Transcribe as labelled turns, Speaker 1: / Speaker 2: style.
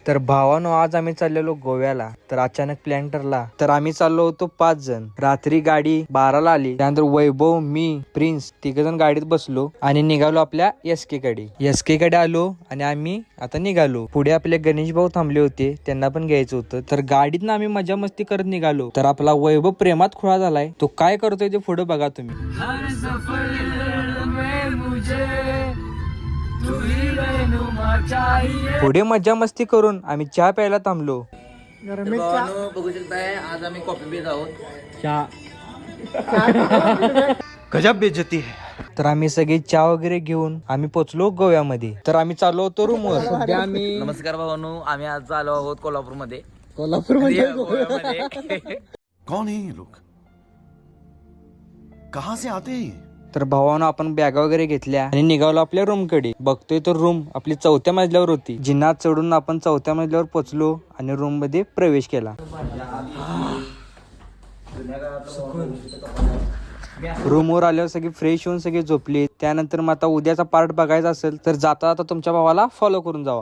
Speaker 1: तर भावानो आज आम्ही चाललेलो गोव्याला. तर अचानक प्लॅन ठरला. तर आम्ही चाललो होतो 5 जण. रात्री गाडी 12ला आली. त्यानंतर वैभव, मी, प्रिन्स 3 जण गाडीत बसलो आणि निघालो आपल्या एसके कडे आलो आणि आम्ही आता निघालो. पुढे आपले गणेश भाऊ थांबले होते, त्यांना पण घ्यायचं होतं. तर गाडीतनं आम्ही मजा मस्ती करत निघालो. तर आपला वैभव प्रेमात खुळा झालाय. तो काय करतोय ते पुढे बघा तुम्ही. पुढे मजा मस्ती करून आम्ही चहा प्यायला थांबलो.
Speaker 2: बघू शकताय आज आम्ही कॉफी पीत आहोत.
Speaker 1: गजब बेइज्जती है. तर आम्ही सगळे चहा वगैरे घेऊन आम्ही पोहोचलो गोव्यामध्ये. तर आम्ही चाललो होतो रूमवर. सध्या आम्ही
Speaker 2: नमस्कार भावांनो, आम्ही आज आलो आहोत कोल्हापूरमध्ये.
Speaker 3: कौन है ये लोग? कहां से आते हैं?
Speaker 1: तर भावानं आपण बॅगा वगैरे घेतल्या आणि निघालो आपल्या रूम कडे. बघतोय तर रूम आपली 4थ्या मजल्यावर होती. जिन्यात चढून आपण 4थ्या मजल्यावर पोहोचलो आणि रूम मध्ये प्रवेश केला. रूमवर आल्यावर सगळे फ्रेश होऊन सगळे झोपले. त्यानंतर मग आता उद्याचा पार्ट बघायचा असेल तर जाता तुमच्या भावाला फॉलो करून जावा.